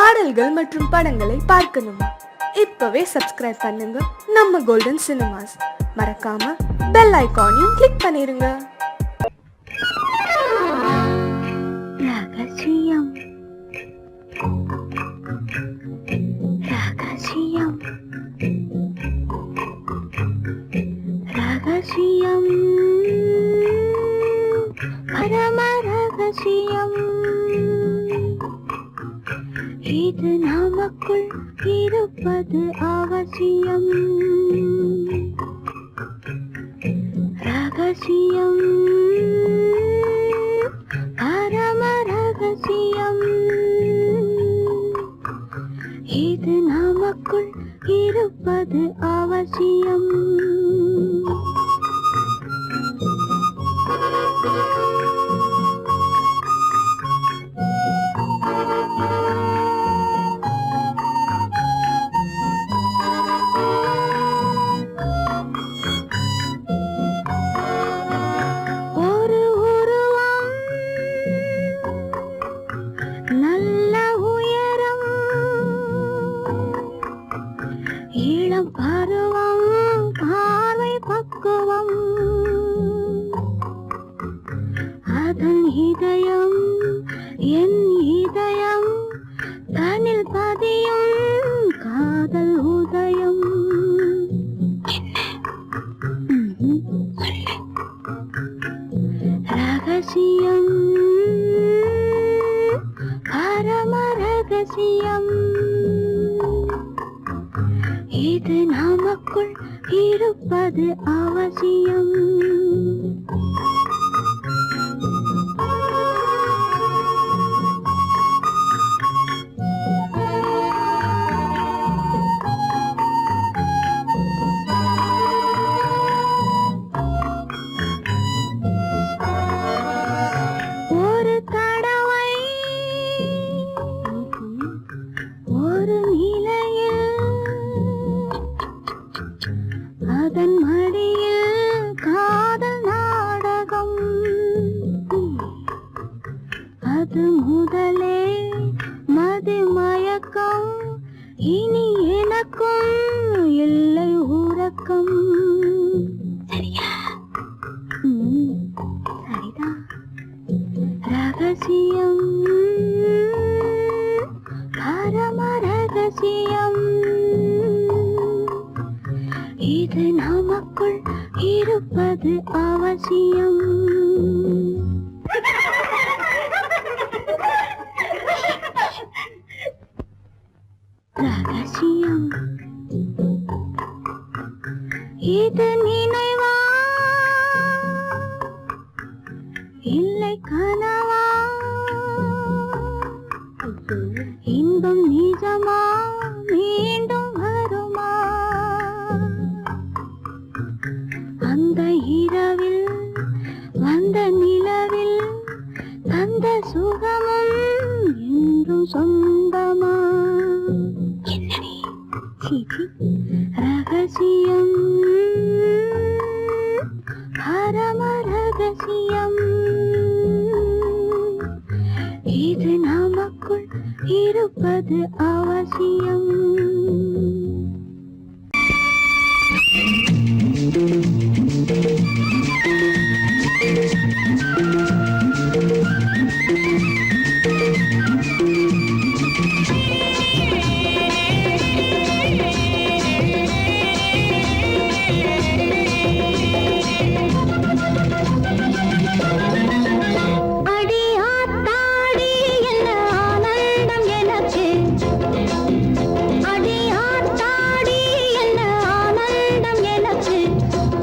பாடல்கள் மற்றும் படங்களை பார்க்கணுமா? இப்பவே சப்ஸ்கிரைப் பண்ணுங்க நம்ம கோல்டன் சினிமாஸ். மறக்காம பெல் ஐகானையும் கிளிக் பண்ணிருங்க. ரகசியம் ரகசியம் ரகசியம் பரம ரகசியம், இது நமக்குள் இருப்பது அவசியம். ரகசியம் பரம ரகசியம், இது நமக்குள் இருப்பது அவசியம். அதன் இதயம் என் இதயம், தனில் பதியும் காதல் உதயம். ரகசியம் பரம ரகசியம், இது நமக்குள் இருப்பது அவசியம். ஒரு தடவை ஒரு நிலையில் அதன் மடியில் காதல் நாடகம், அது முதலே மதி மயக்கம், இனி எனக்கும் இல்லை உறக்கம். சரியா? சரிதான். ரகசியம் பரம ரகசியம், இது நமக்குள் இருப்பது அவசியம். ரகசியம் இது நினைவா இல்லை கனவா, இன்பம் நிஜமா மீண்டும் வருமா? அந்த இரவில் வந்த நிலவில் தந்த சுகமும் என்றும் சொந்தமா? என்னடி சீச்சி. ரகசியம் பரம ரகசியம், இது நமக்குள் இருப்பது அவசியம்.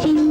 சின்ன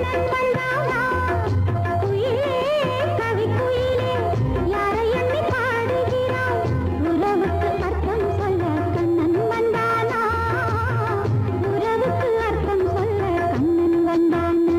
கண்ணன் வந்தானா குயிலே கவி குயிலே யாரை எண்ணி பாடுகிறாய் உறவுக்கு அர்த்தம் சொல்ல கண்ணன் வந்தானா உறவுக்கு அர்த்தம் சொல்ல கண்ணன் வந்தானா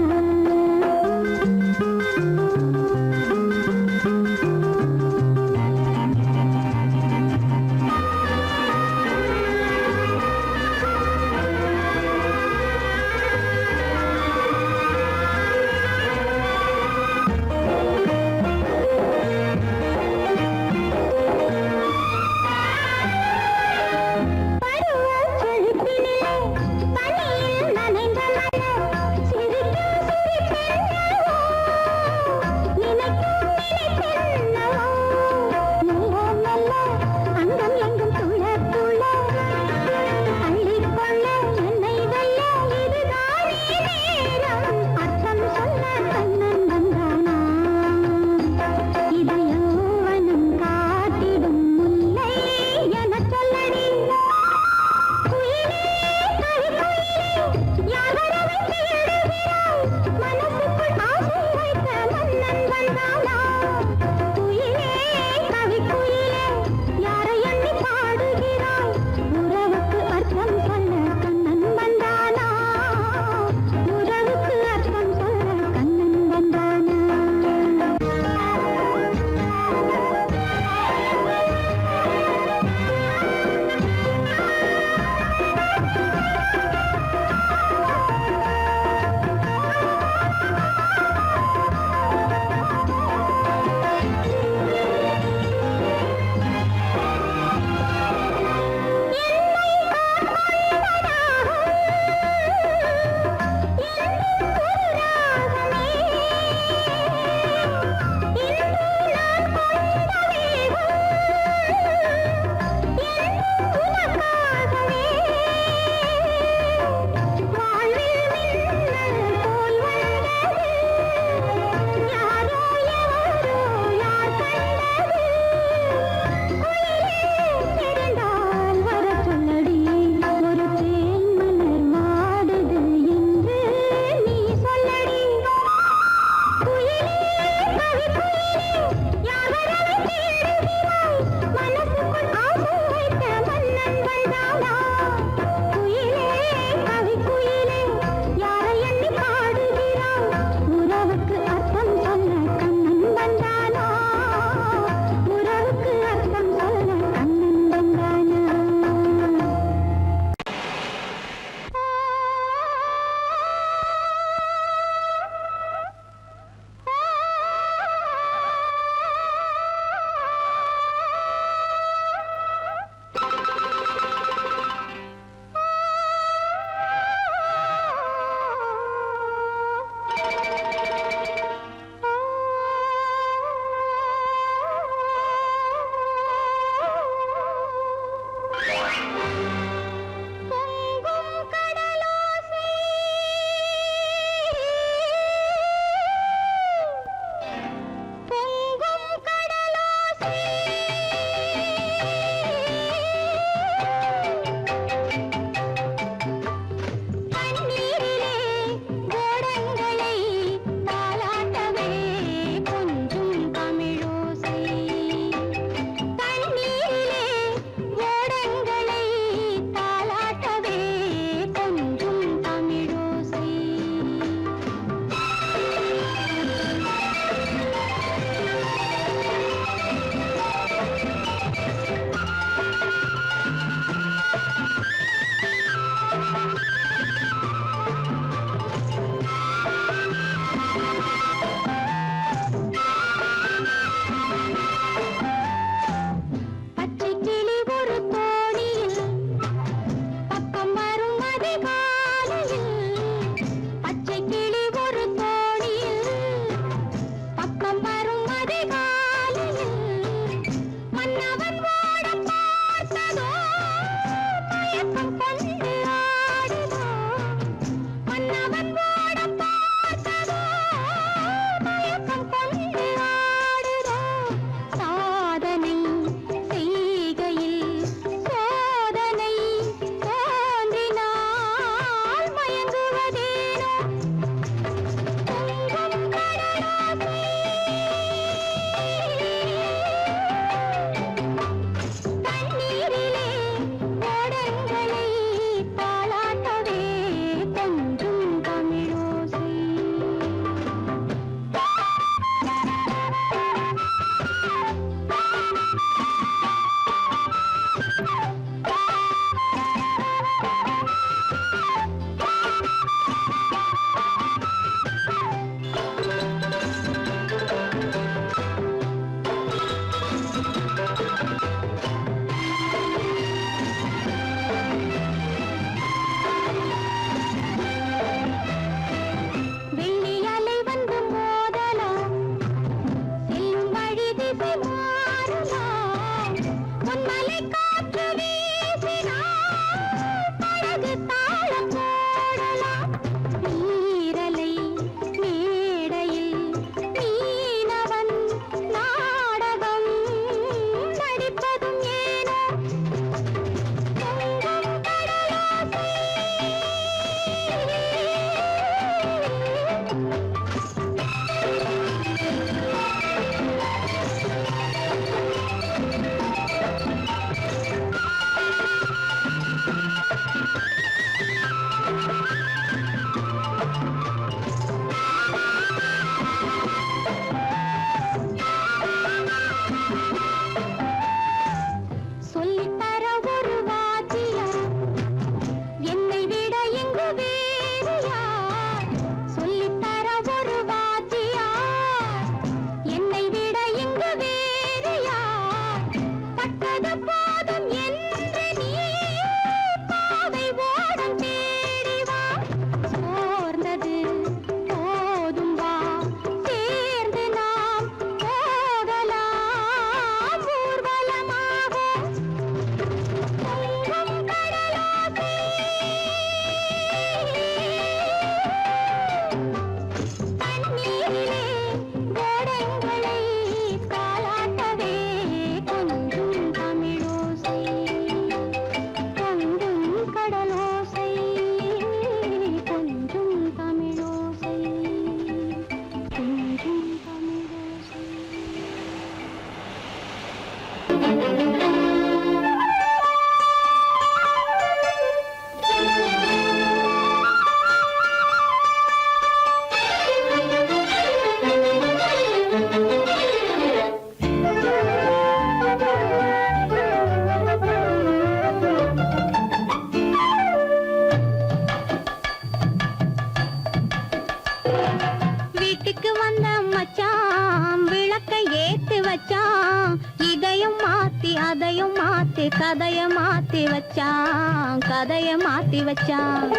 வீட்டுக்கு வந்த மச்சான் விளக்கை ஏத்தி வச்சான், இதையும் மாத்தி அதையும் மாத்தி கதைய மாத்தி வச்சான், கதைய மாத்தி வச்சான்.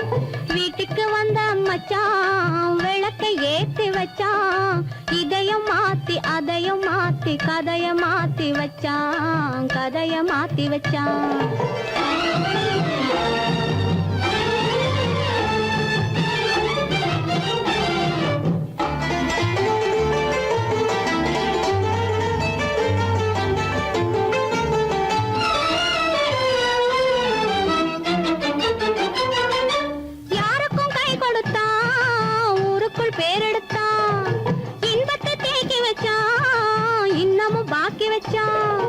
வீட்டுக்கு வந்த மச்சான் விளக்கை ஏத்தி வச்சான், இதையும் மாத்தி அதையும் மாத்தி கதைய மாத்தி வச்சான், கதைய மாத்தி வச்சான். யாருக்கும் கை கொடுத்தான், ஊருக்குள் பேரெடுத்தான், இன்பத்தை தேக்கி வச்சான், இன்னமும் பாக்கி வச்சான்.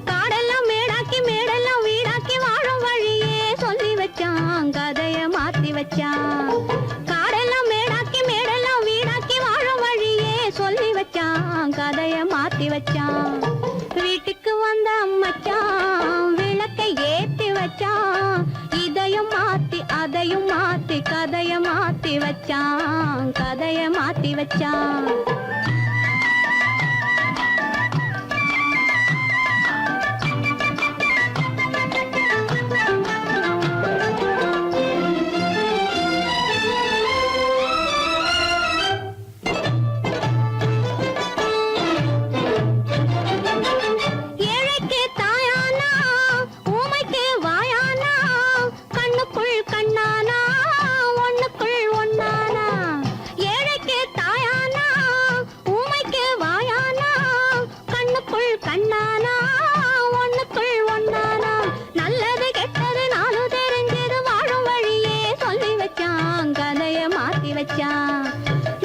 காடெல்லாம் மேடாக்கி மேடெல்லாம் வீடாக்கி வாழும் வழியே சொல்லி வச்சான், கதைய மாத்தி வச்சான். காடெல்லாம் மேடாக்கி மேடெல்லாம் வீடாக்கி வாழும் வழியே சொல்லி வச்சான், கதைய மாத்தி வச்சான். வீட்டுக்கு வந்த மச்சான் விளக்கை ஏத்தி வச்சான், இதையும் மாத்தி அதையும் மாத்தி கதைய மாத்தி வச்சான், கதைய மாத்தி வச்சான். ஏழைக்கு தாயானா, ஊமைக்கு வாயானா, கண்ணுக்குள் கண்ணானா, ஒண்ணுக்குள் ஒண்ணானா. ஏழைக்கு தாயானா, ஊமைக்கு வாயானா, கண்ணுக்குள் கண்ணானா, ஒண்ணுக்குள் ஒண்ணானா. நல்லது கெட்டது நாலு தெரிஞ்சது வாழும் வழியே சொல்லி வச்சான், கதைய மாத்தி வச்சான்.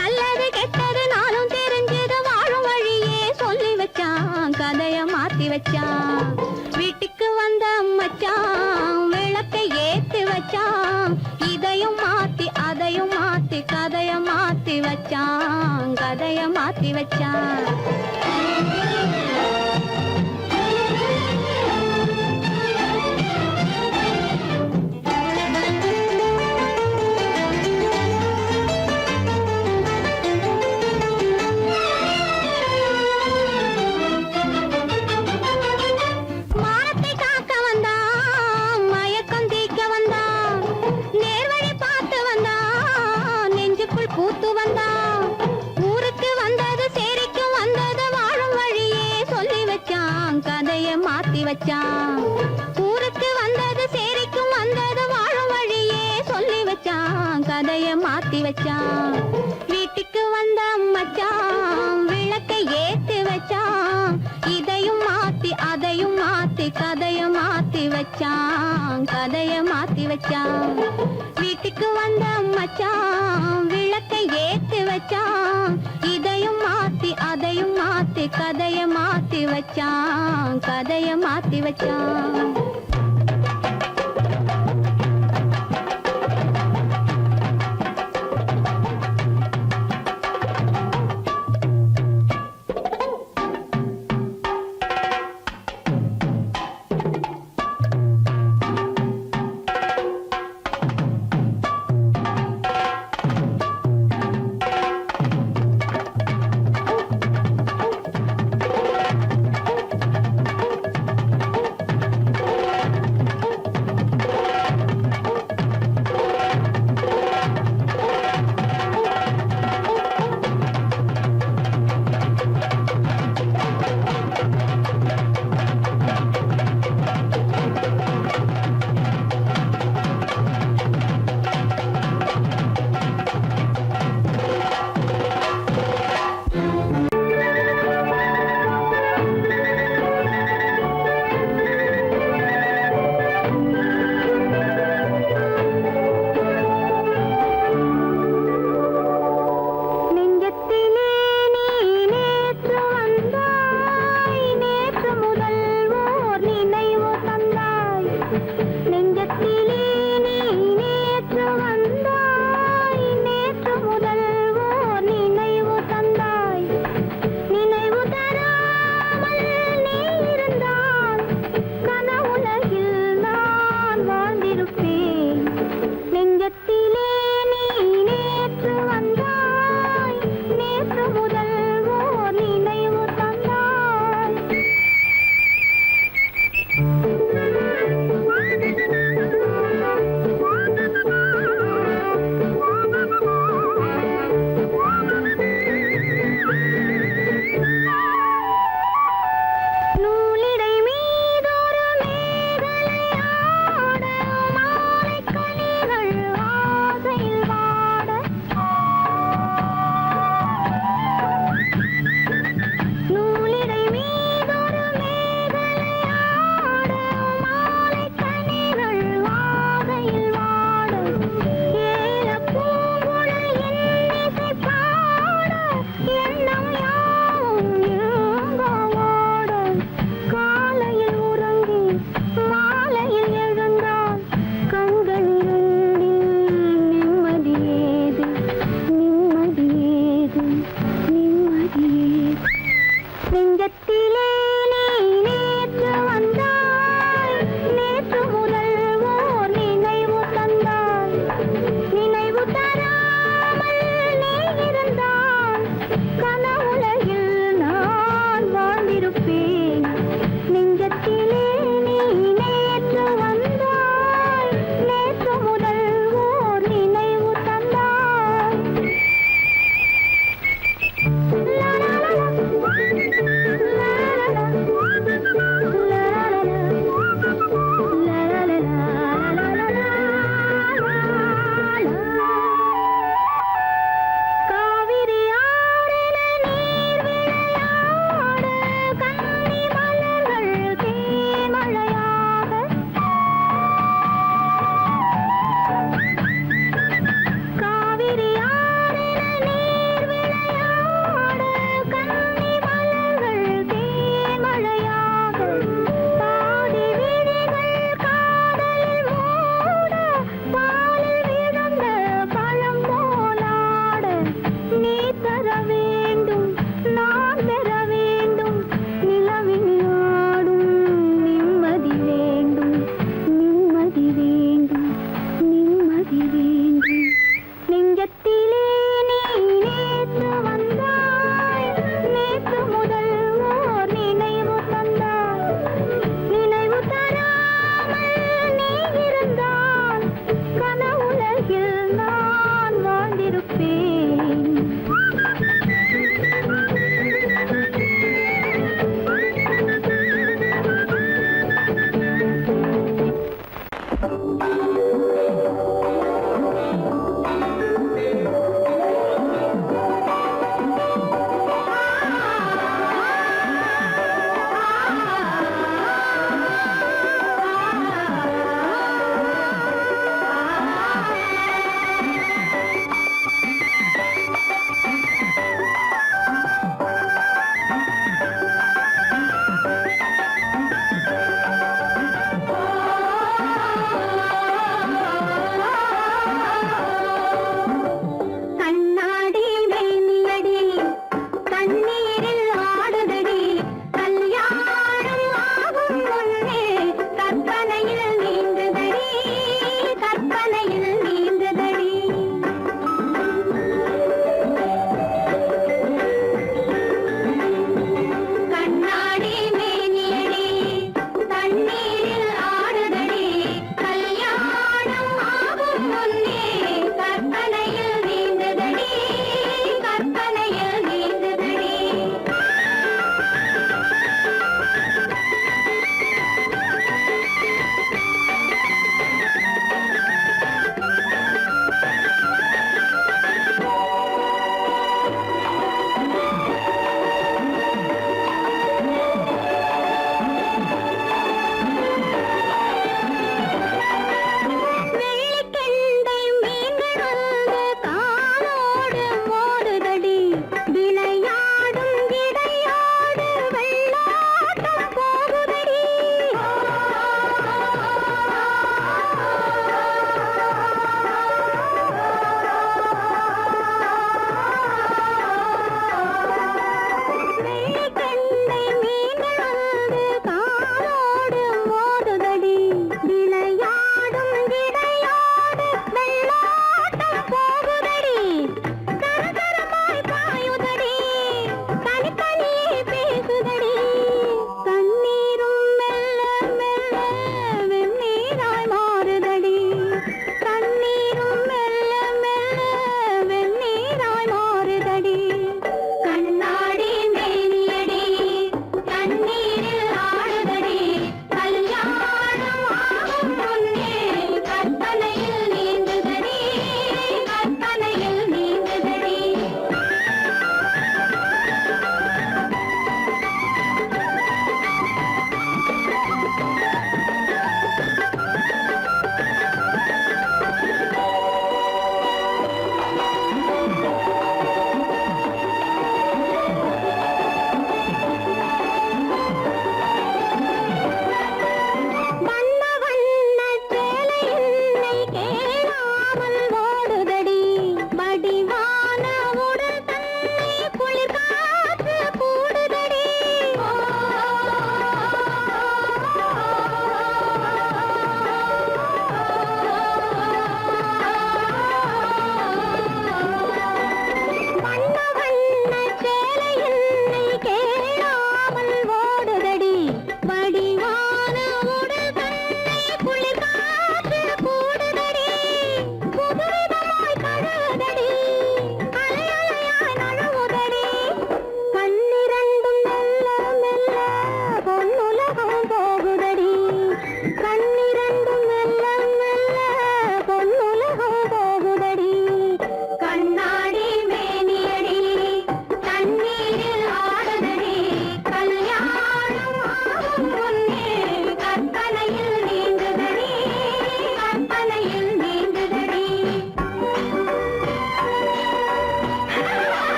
நல்லது கெட்டது நாளும் தெரிஞ்சது வாழும் வழியே சொல்லி வச்சான், கதைய மாத்தி வச்சான். வீட்டுக்கு வந்த மச்சான் விளக்கை ஏத்தி வச்சான், இதையும் மாத்தி அதையும் மாத்தி கதைய மாத்தி வச்சான், கதைய மாத்தி வச்சான். மானத்தை காக்க வந்தான், மயக்கம் தீக்க வந்தான், நேர்வழி பார்த்து வந்தான், நெஞ்சுக்குள் பூத்து வந்தான். ஊருக்கு வந்தது சேரிக்கும் வந்தது வாழும் வழியே சொல்லி வச்சான், கதைய மாத்தி வச்சான். ஊருக்கு வந்தது சேரிக்கும் வந்தது வாழும் வழியே சொல்லி வச்சான், கதைய மாத்தி வச்சான். வீட்டுக்கு வந்த மச்சான் விளக்கை ஏத்தி வச்சான், இதையும் மாத்தி அதையும் மாத்தி கதைய மாத்தி வச்சான், கதைய மாத்தி வச்சான். வீட்டுக்கு வந்த மச்சான் விளக்கை ஏத்தி வச்சான், இதையும் மாத்தி அதையும் மாத்தி கதைய மாத்தி வச்சான், கதைய மாத்தி வச்சான்.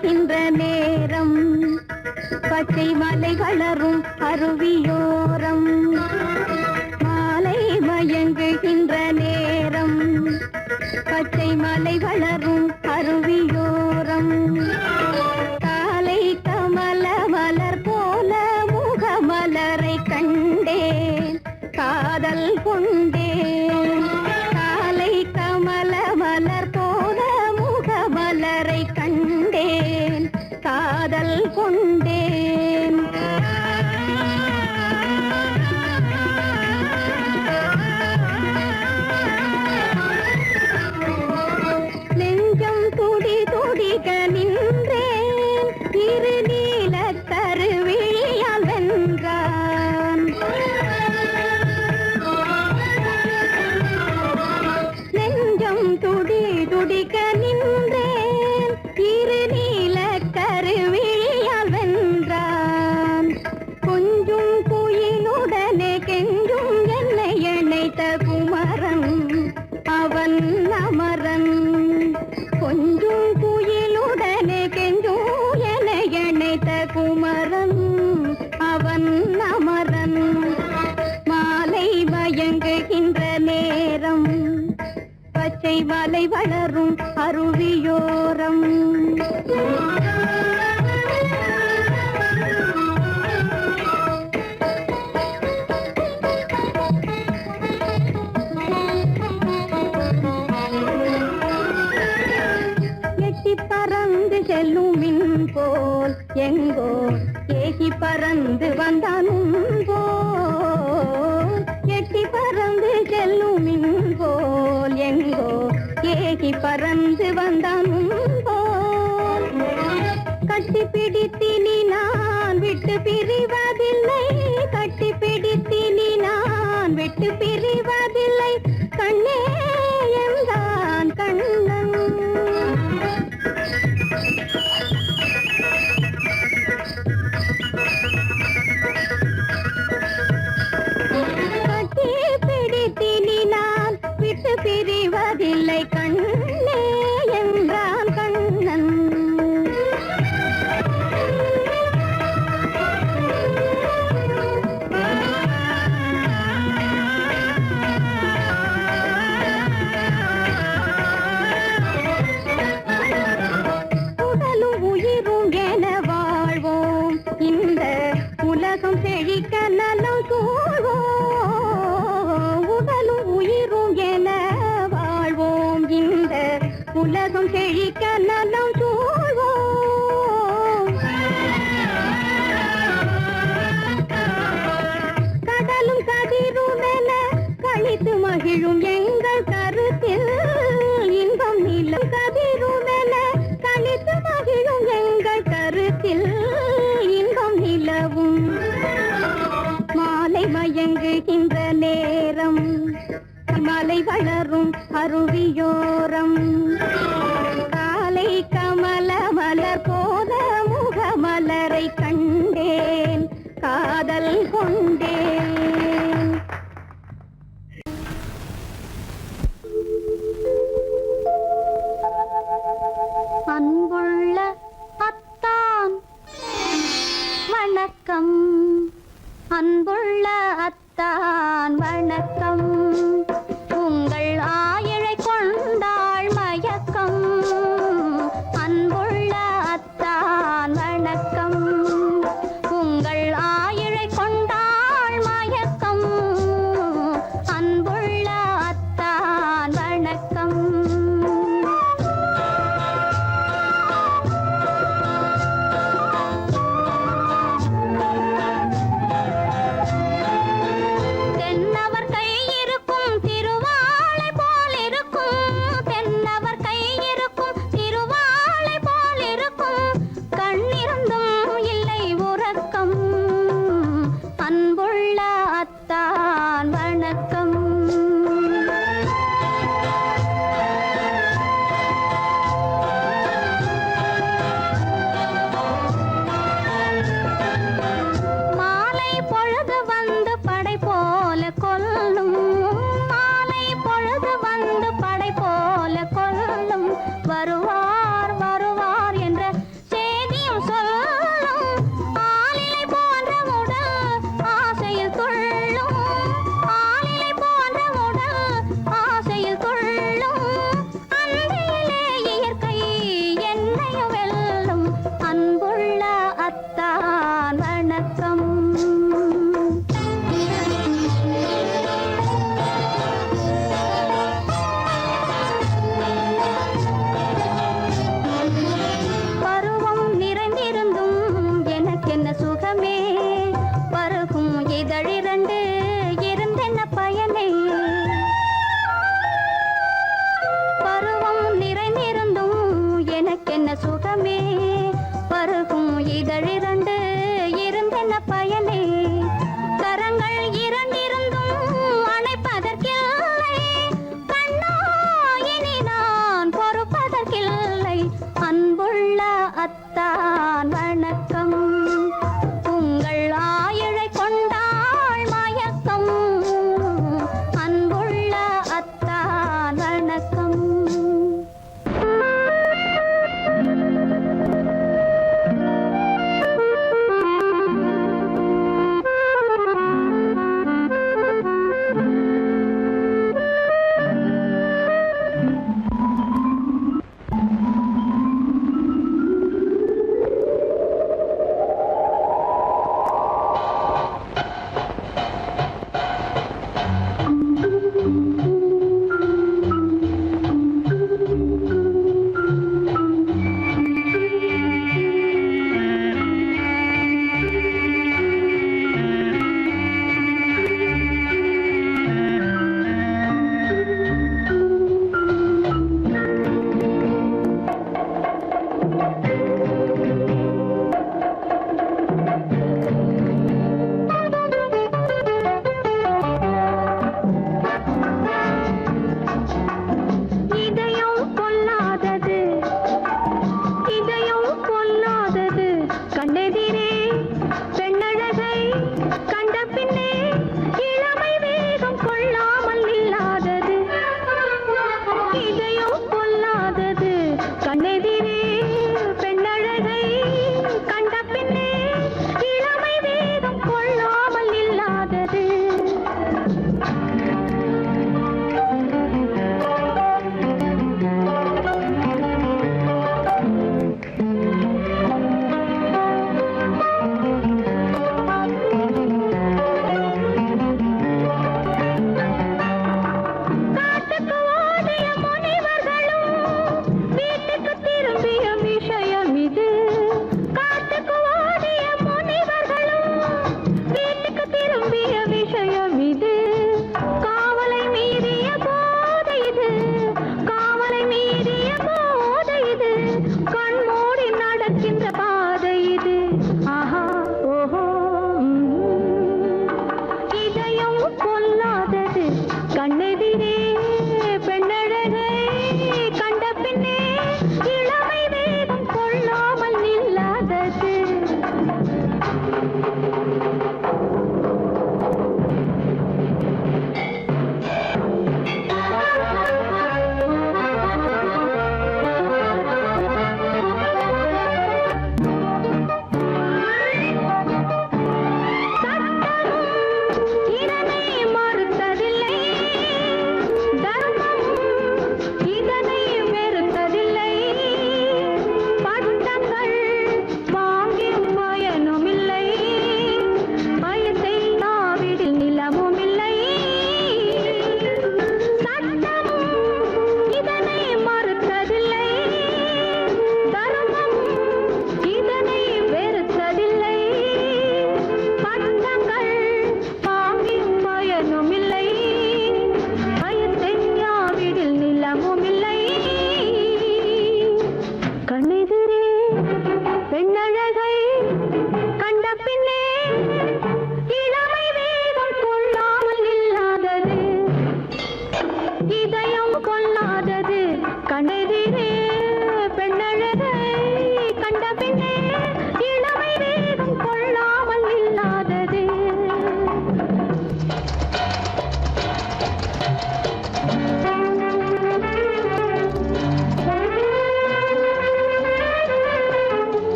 மயங்குகின்ற நேரம் பச்சை மலை வளரும் அருவியோரம் மாலை மயங்குகின்ற நேரம் பச்சை மலை வளரும் அருவியோரம் காலை கமல மலர் போல முகமலரை கண்டேன் காதல் கொண்டேன் காலை கமல மலர் போல முகமலரை கண்டேன் காதல் கொண்டேன் நெஞ்சம் துடி துடிக்க நின்றேன் இரு நீல கருவிழியால் வென்றான் நெஞ்சம் துடி துடிக்க நின்றேன் இரு நீல கருவிழியால் வென்றான் கொஞ்சும் குயிலுடனே கெஞ்சும் என்னை இணைத்த குமரன் அவன் அமரன் கொஞ்சும் குயிலுடனே கெஞ்சும் என்னை இணைத்த குமரன் அவன் அமரன் மாலை மயங்குகின்ற நேரம் பச்சை மலை வளரும் அருவியோரம் எட்டி பறந்து செல்லும் மின் போல் எங்கோ ஏகி பறந்து வந்தானும் போல் எட்டி பறந்து செல்லும் மின் போல் எங்கோ ஏகி பறந்து வந்தானும் போல் கட்டி பிடித்தினி நான் விட்டு பிரிவதில்லை கட்டி பிடித்தினி நான் விட்டு பிரிவதில்லை கண்ணே என்றான் கண்ணன் கட்டி பிடித்தினி நான் விட்டு பிரிவதில்லை கண்ணே என்றான் கண்ணன் உடலும் உயிரும் என வாழ்வோம் இந்த உலகம் செழிக்க நலம் சூழ்வோம் உடலும் உயிரும் என வாழ்வோம் இந்த உலகம் செழிக்க நலம் சூழ்வோம் கடலும் கதிரும் என கழித்து மகிழும் எங்கள் கருத்தில் இன்பம் நிலம் கதிரும் என கழித்து மகிழும் எங்கள் கருத்தில் இன்பம் நிலவும் மாலை மயங்குகின்ற நேரம் மலை வளரும் அருவியோரம் காலை கமல மலர் போல முகமலரை கண்டேன் காதல் கொண்டேன் அன்புள்ள அத்தான் வணக்கம் அன்புள்ள அத்தான் வணக்கம் உங்கள் ஆயிழை கொண்டாள் மயக்கம் அன்புள்ள அத்தான் இதழிரண்டு இருந்தென்ன பயனே, கரங்கள் இரண்டிருந்தும் அணைப்பதற்கில்லை. கண்ணா இனி நான் பொறுப்பதற்கில்லை. அன்புள்ள அத்தான் வணக்கம், உங்கள் ஆயுளை கொண்டாள் மயக்கம். அன்புள்ள அத்தான் வணக்கம்.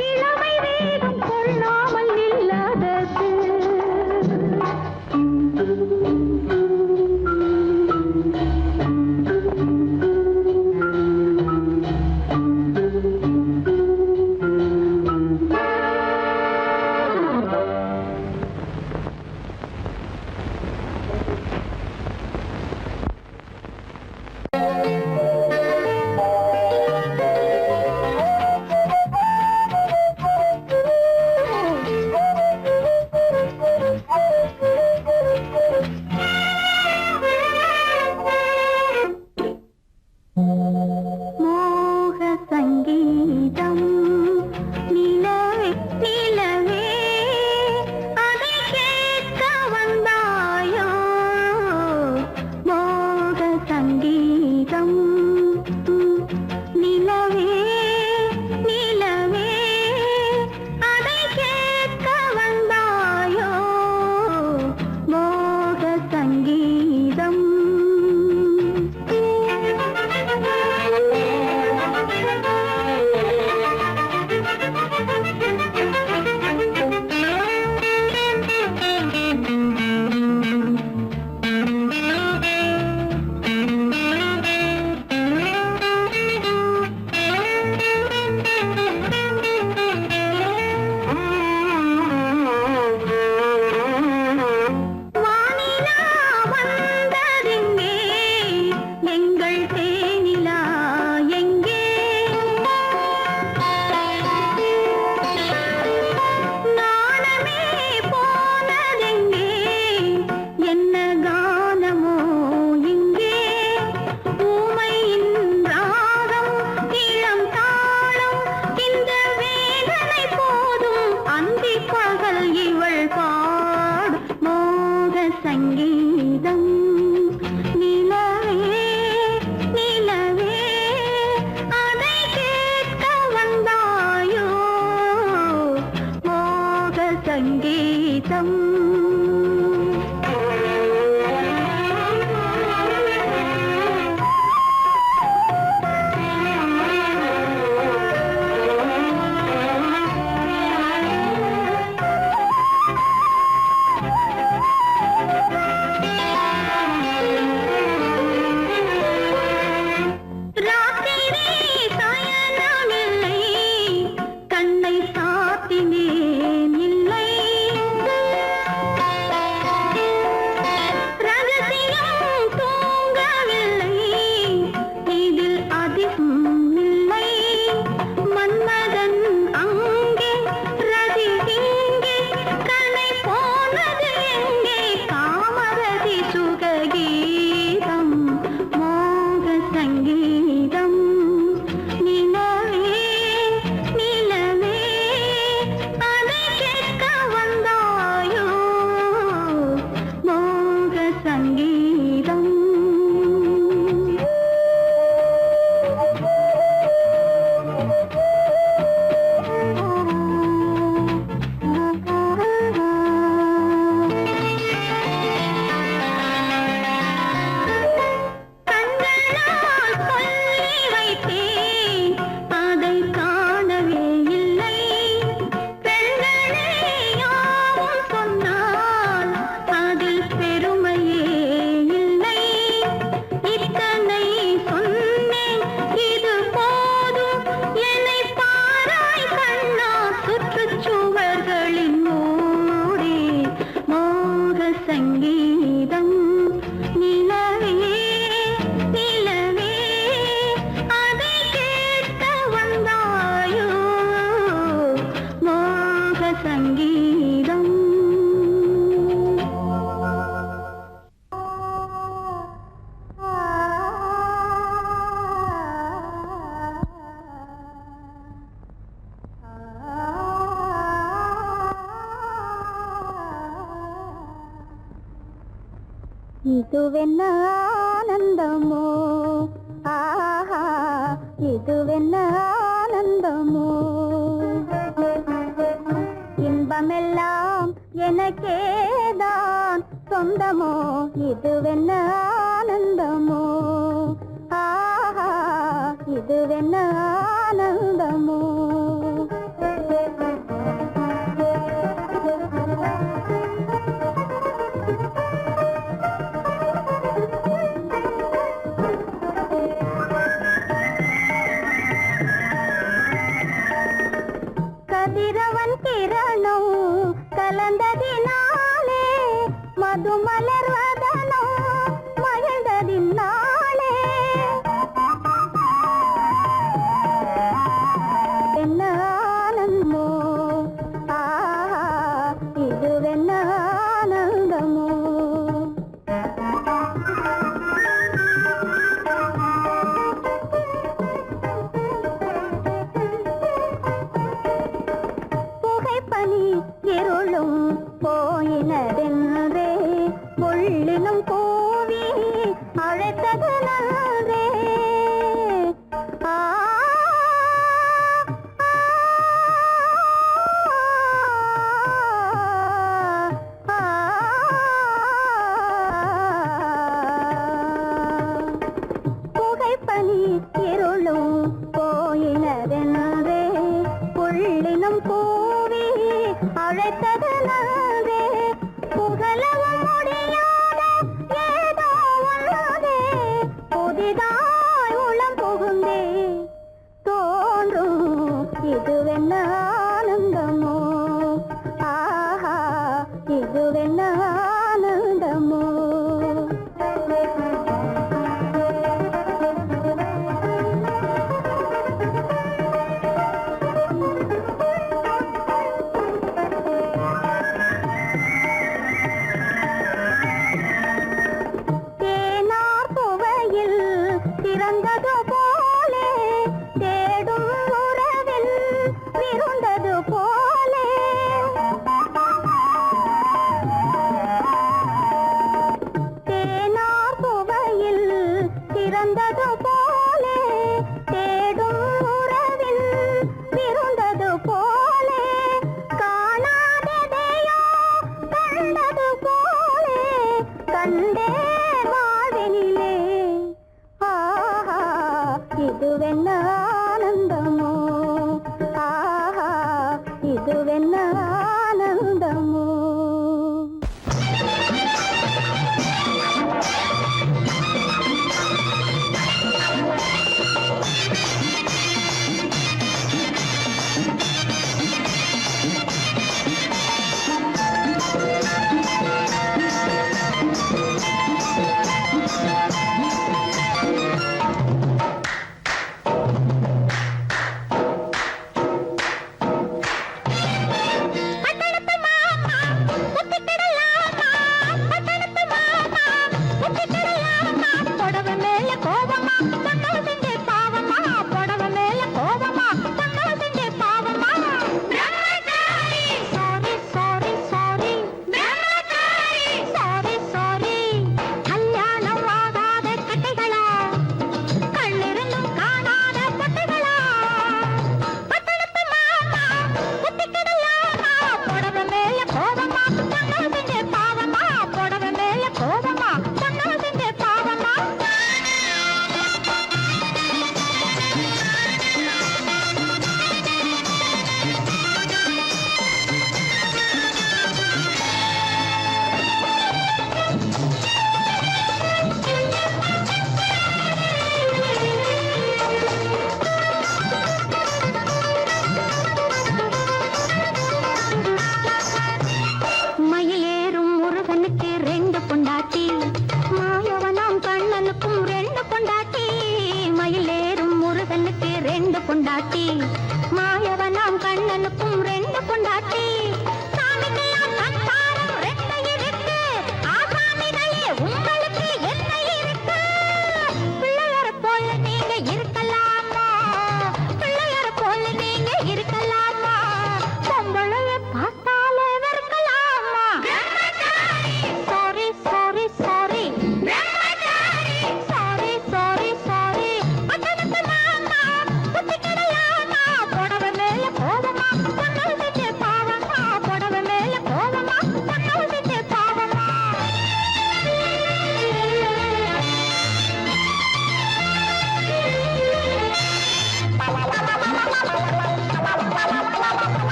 இளமை வேகம் கொள்ளாமல் இல்லாதது சங்கீதம் இதுவென்ன ஆனந்தமோ ஆஹா இதுவென்ன ஆனந்தமோ இன்பமெல்லாம் எனக்கேதான் சொந்தமோ இதுவென்ன ஆனந்தமோ ஆஹா இதுவென்ன ஆனந்தமோ கதிரவன் கிரணம் கலந்ததினாலே மது மலர்வதனோ மகிழ்ந்ததினாலே என்ன ஆனந்தமோ ஆஹா இதுவென்ன ஆனந்தமோ பனி இருளும் போயினதென்றே முள்ளினும் கூவி அழைத்தது நன்றே புகைப்பனி இருளும் போயினதென்றே புள்ளினும் கூவி அழைத்தது நன்றே புகழவும் முடியாத ஏதோ உள்ளதே புதிதாய் உளம் புகுந்தே தோன்றும் இதுவென்ன ஆனந்தமோ ஆஹா இதுவென்ன ஆனந்தமோ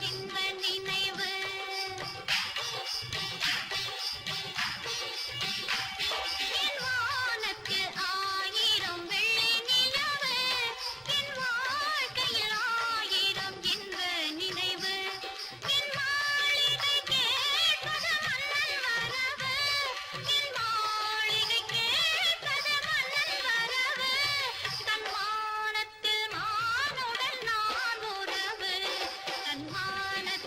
இன்ப நினைவு என் வானத்து ஆயிரம் வெள்ளி நிலவு என் வாழ்க்கையில் ஆயிரம் இன்ப நினைவு என் மாளிகை கேட்பது மன்னன் வரவு என் மாளிகை கேட்பது மன்னன் வரவு தன் வானத்தில் மானுடன் நான் உறவு தன் வானத்தில்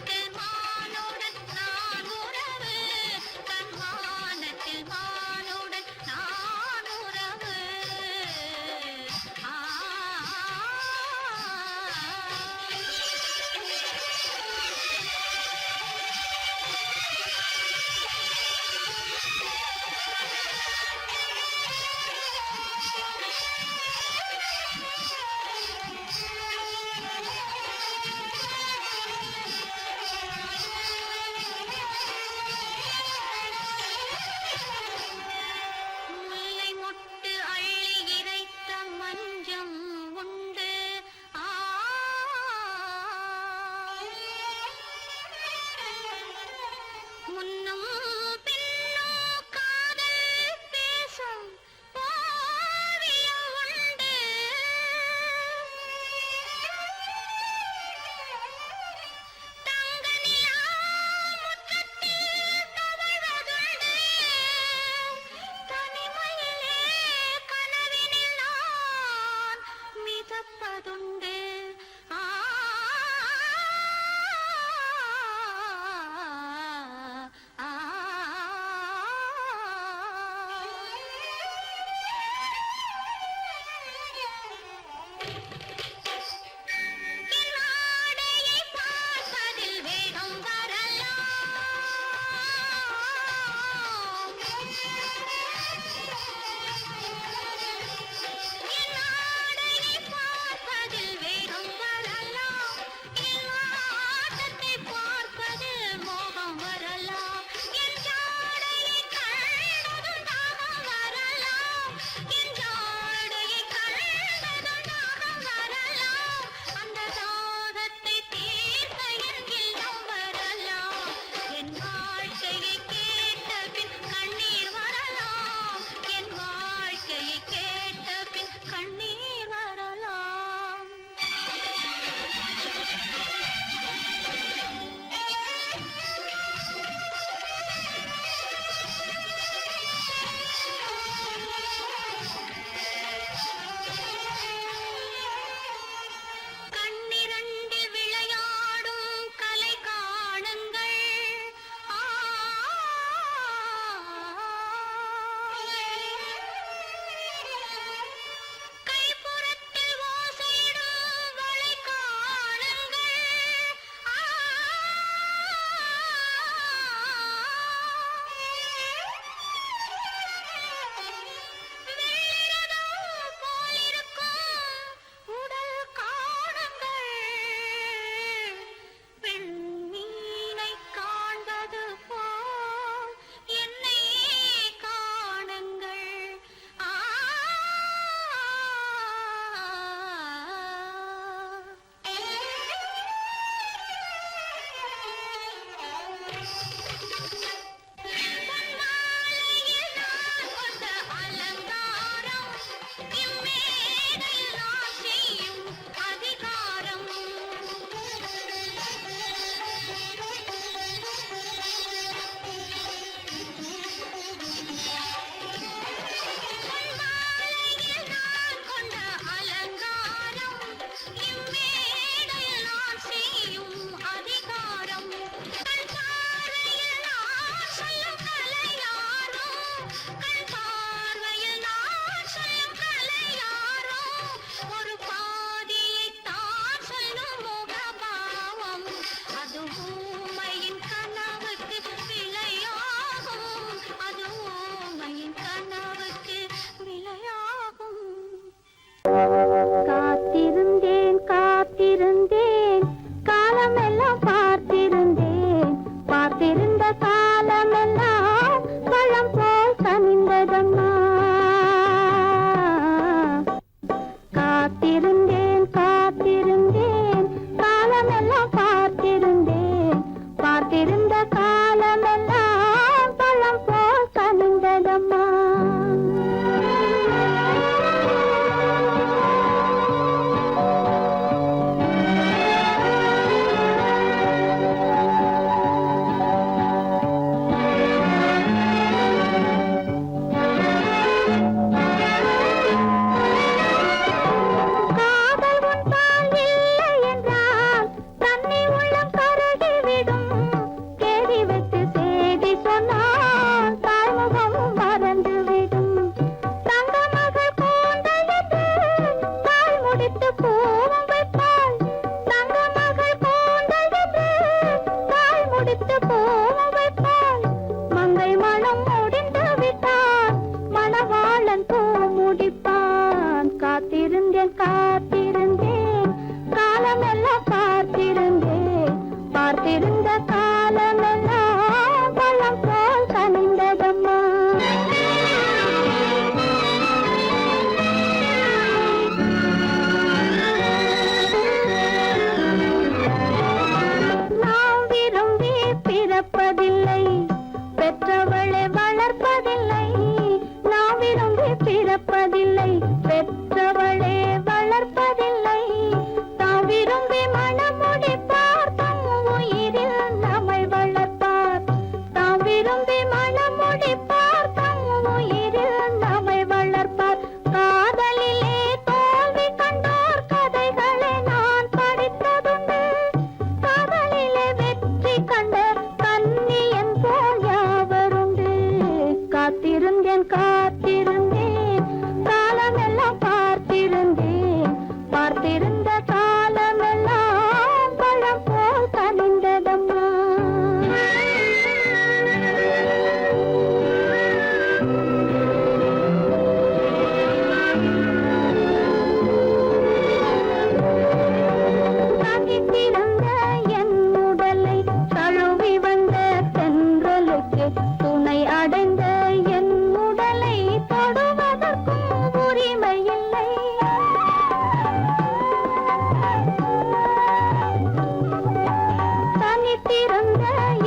கேட்டிருந்த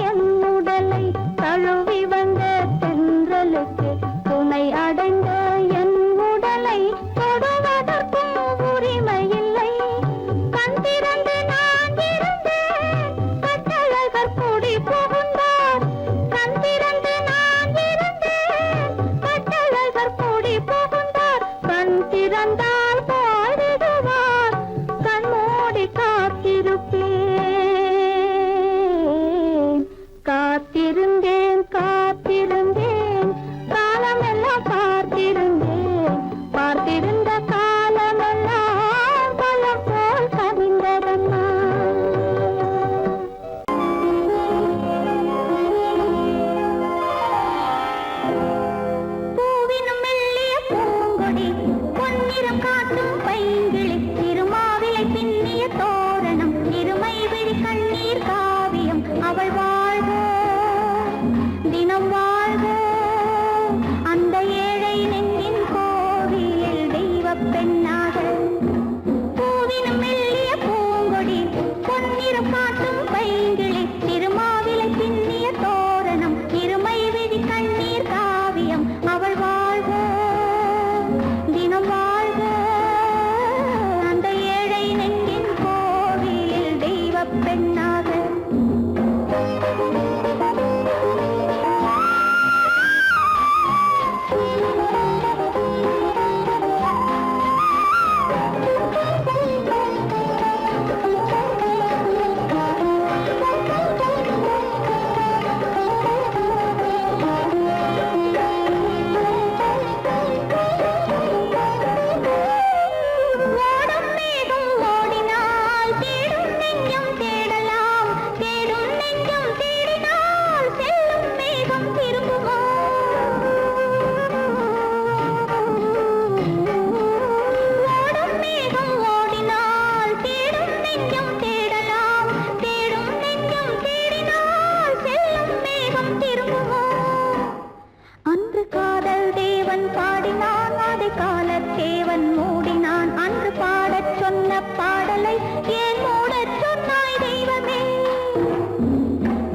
என் உடலை தழுவி வந்த தென்றலுக்கு துணை அடைந்த என் உடலை தொடுவதற்கும் உரிமையில்லை. கண் திறந்து நான் இருந்தேன், கட்டழகர் கூடி புகுந்தார். கண் திறந்து நான் இருந்தேன், கட்டழகர் கூடி புகுந்தார். கண் திறந்தால் பாடிடுவார், கண் மூடி காத்திருப்பேன். காத்திருந்தேன் காத்திருந்தேன், காலமெல்லாம் பார்த்திருந்தேன். பார்த்திருந்த காலமெல்லாம் பலம் போல் கவிந்ததம்மா. பூவினும் மெல்லிய பூங்கொடி, பொன்னிறம் காட்டும் பைங்கிளி, திருமாவிலை பின்னிய தோரணம், இருமை விழி கண்ணீர் காவியம். அவள் வாழ்க, தினம் வாழ்க, அந்த ஏழை நெஞ்சின் கோவிலில் தெய்வப் பெண்ணாக. பூவினும் மெல்லிய பூங்கொடி, பொன்னிறம் காட்டும் பைங்கிளி, திருமாவிலை பின்னிய தோரணம், இருமை விழி கண்ணீர் காவியம். அவள் வாழ்க, தினம் வாழ்க, அந்த ஏழை நெஞ்சின் கோவிலில் தெய்வப் பெண்ணாக. ஓடும் மேகம் ஓடினால் தேடும் நெஞ்சம் தேடலாம், தேடும் நெஞ்சம் தேடினால் செல்லும் மேகம் திரும்புமோ? ஓடும் மேகம் ஓடினால் தேடும் நெஞ்சம் தேடலாம், தேடும் நெஞ்சம் தேடினால் செல்லும் மேகம் திரும்புமோ? அன்று காதல் தேவன் பாடினான், அதை காலத்தேவன் மூடினான். அன்று பாடச் சொன்ன பாடலை ஏன் மூடச் சொன்னாய் தெய்வமே?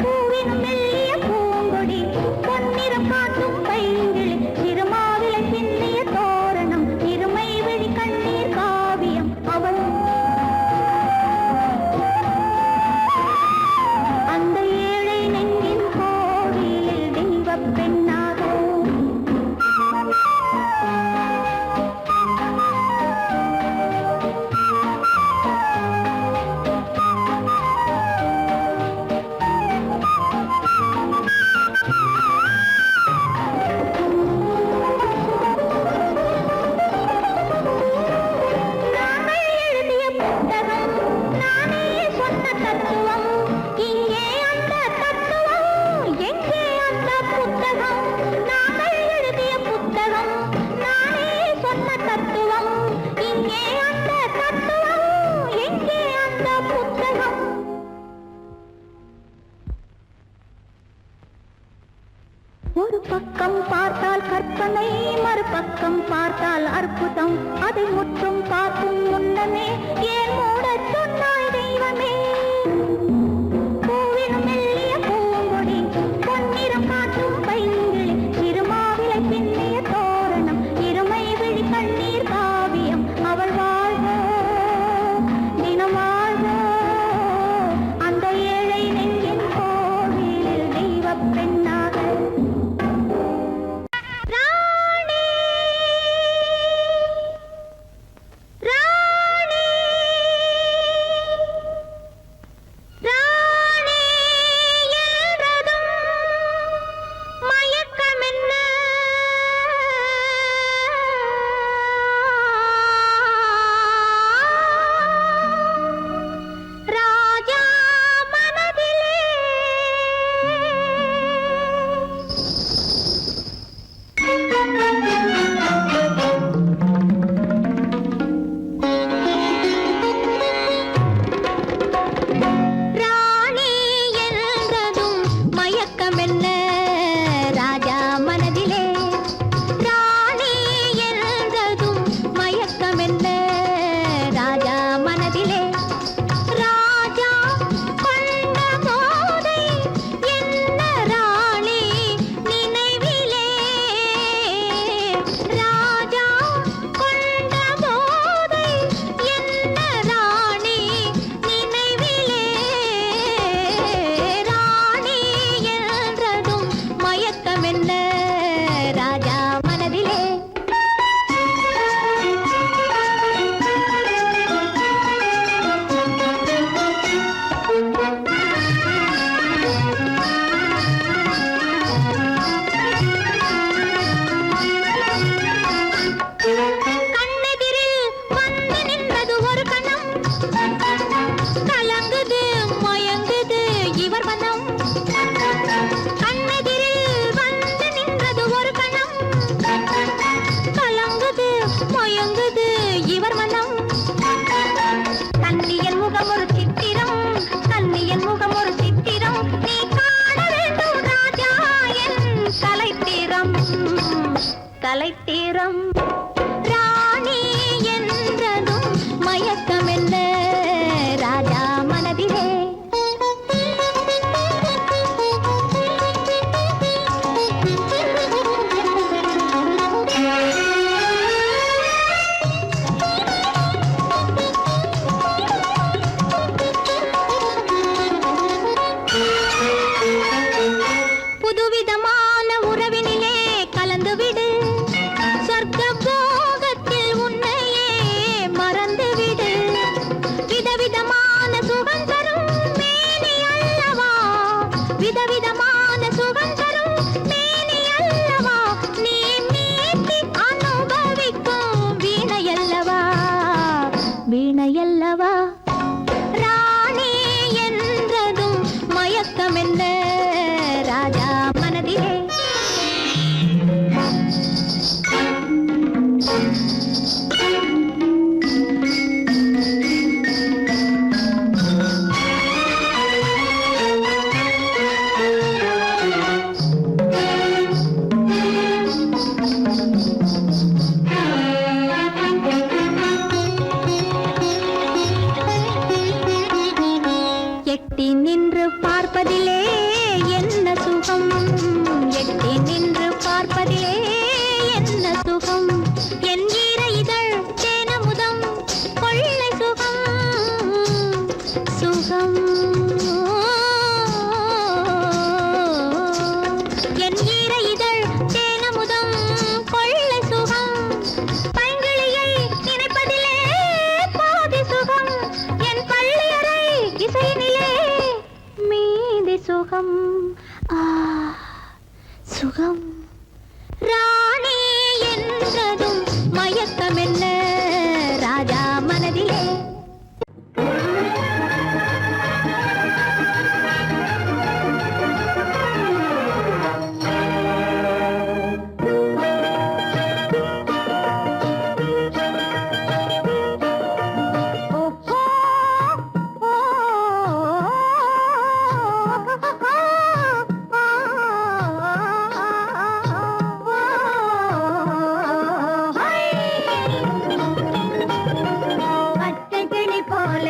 பூவினும் மெல்லிய பூங்கொடி, பொன்னிறம் காட்டும் பைங்கிளி, திருமாவிலை பின்னிய தோரணம், இருமை விழி கண்ணீர் காவியம். அவள் அந்த ஏழை நெஞ்சின் கோவிலில் தெய்வப் பெண்ணாக. நாங்கள் எழுதிய புத்தகம், நானே சொன்ன தத்துவம், இங்கே அந்த தத்துவம், எங்கே அந்த புத்தகம்? நாங்கள் எழுதிய புத்தகம், நானே சொன்ன தத்துவம், இங்கே அந்த தத்துவம், எங்கே அந்த புத்தகம்? ஒரு பக்கம் பார்த்தால் கற்பனை, மறுபக்கம் பார்த்தால் அற்புதம். அதை முற்றும் பார்க்கும் முன்னமே ஏன் மூடச் சொன்னாய் தெய்வமே? பூவினும் மெல்லிய பூங்கொடி, பொன்னிறம் காட்டும் பைங்கிளி, திருமாவிலை பின்னிய தோரணம், இருமை விழி கண்ணீர் காவியம். அவள் வாழ்க, தினம் வாழ்க, அந்த ஏழை நெஞ்சின் கோவிலில் தெய்வப் பெண்ணாக. ராணி, ராணி, சித்திரம் ராணி என்றதும் மயக்கம் என்ன ராஜா மனதிலே புதுவிதமான உறவினிலே கலந்துவிடு சொர்க்க போகத்தில் உன்னையே மறந்துவிடு விதவிதமான சுகம் தரும் மேனி அல்லவா விதவிதமான சுகம் தரும் மேனி அல்லவா நீ மீட்டி அனுபவிக்கும் வீணையல்லவா வீணையல்லவா ராணி என்றதும் மயக்கம் என்ன ராஜா மனதிலே எட்டி நின்று பார்ப்பதிலே என்ன சுகம் எட்டி நின்று பார்ப்பதிலே என்ன சுகம் என் ஈர இதழ் தேனமுதம் கொள்ளை சுகம் சுகம் என் ஈர இதழ் தேனமுதம் கொள்ளை சுகம் பைங்கிளியை நினைப்பதிலே பாதி சுகம் என் பள்ளியறை இசையினிலே மீதி சுகம் சுகம் ராணி என்றதும் மயக்கம் என்ன ராஜா மனதிலே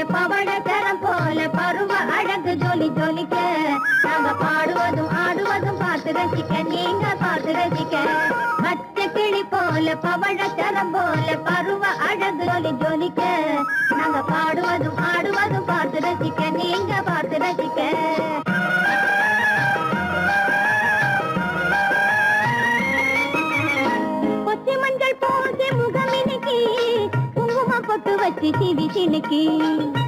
பவளக்கரம் போல பருவ அழகு ஜொலி ஜொலிக்க நாம பாடுவதும் ஆடுவதும் பார்த்து ரசிக்க நீங்க பார்த்து ரசிக்க பச்சை கிளி போல பவளக்கரம் போல பருவ அழகு ஜொலி ஜொலிக்க நாங்க பாடுவதும் ஆடுவதும் பார்த்து ரசிக்க நீங்க பார்த்து ரசிக்க கொச்சி மஞ்சள் போசி முகமினிக்கு குங்கும பொட்டு வச்சு சிவி சினுக்கி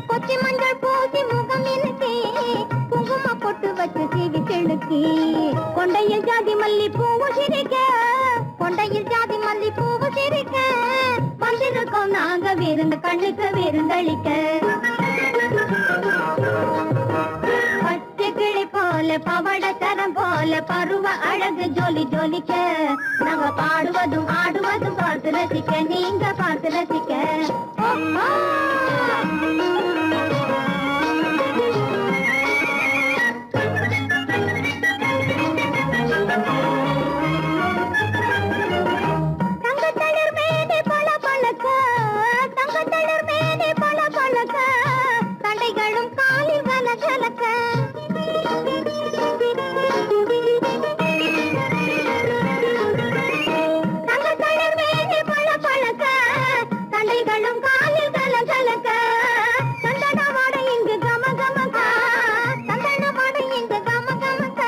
கொச்சி மஞ்சள் பூசி முகம் இனுக்கி குங்கும பொட்டு வச்சு சிவி செழுக்கி கொண்டையில் ஜாதி மல்லி பூவு சிரிக்க கொண்டையில் ஜாதி மல்லி பூவு சிரிக்க வந்திருக்கோம் நாங்க விருந்து கண்ணுக்கு விருந்தளிக்க பச்சை கிளி போல பவளக்கரம் போல பருவ அழகு ஜொலி ஜொலிக்க நாங்க பாடுவதும் ஆடுவதும் பார்த்து ரசிக்க நீங்க பார்த்து ரசிக்க தங்கத்தளிர் மேனி பல பழக்க தங்கத்தளிர் மேனி பல பழக்க தண்டைகளும் காலில் கல கலக்க தங்கத்தளிர் மேனி பல பழக்க தண்டைகளும் காலில் கல கலக்க சந்தனமாட இங்கு கம கமக்க சந்தனமாட இங்கு கம கமக்க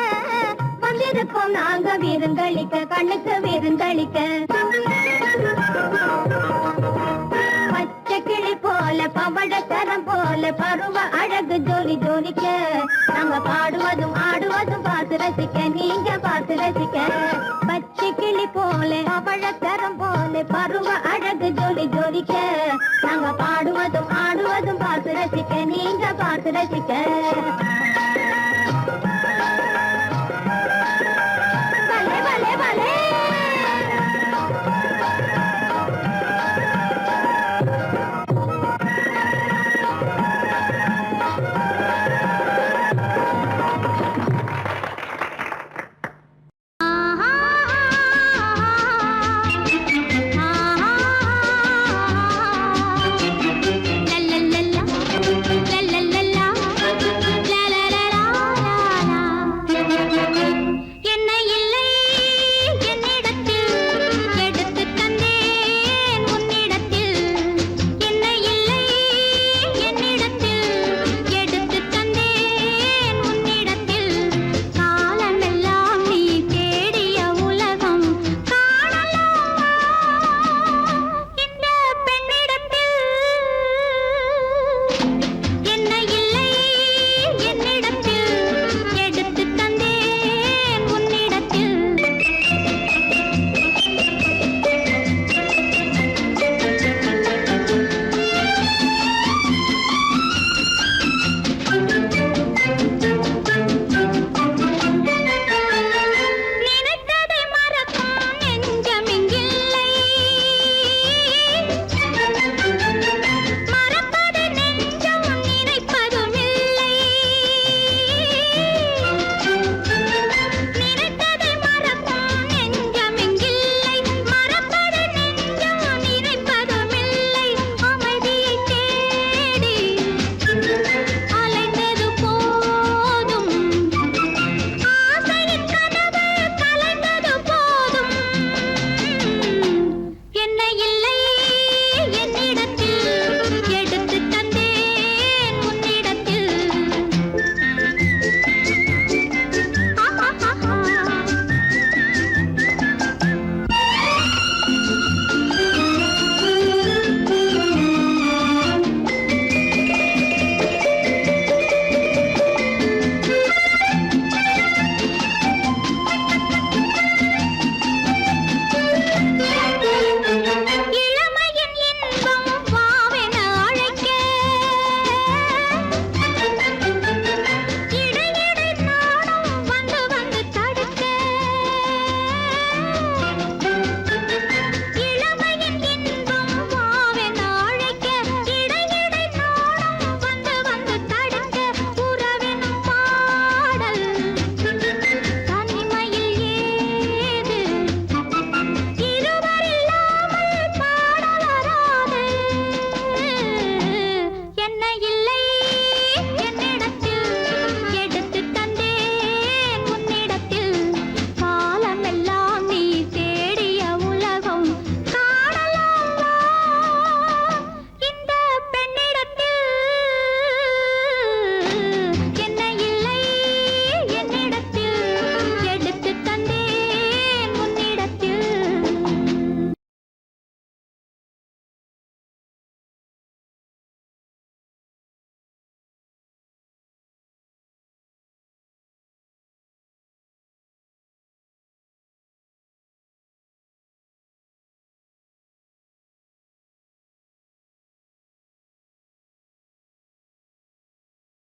வந்திருக்கோம் நாங்க விருந்தளிக்க கண்ணுக்கு விருந்தளிக்க பச்சை கிளி போல பவளக்கரம் போல பருவ அழகு ஜொலி ஜொலிக்க நாங்க பாடுவதும் ஆடுவதும் பார்த்து ரசிக்க நீங்க பார்த்து ரசிக்க பச்சை கிளி போல பவளக்கரம் போல பருவ அழகு ஜொலி ஜொலிக்க நாங்க பாடுவதும் ஆடுவதும் பார்த்து ரசிக்க நீங்க பார்த்து ரசிக்க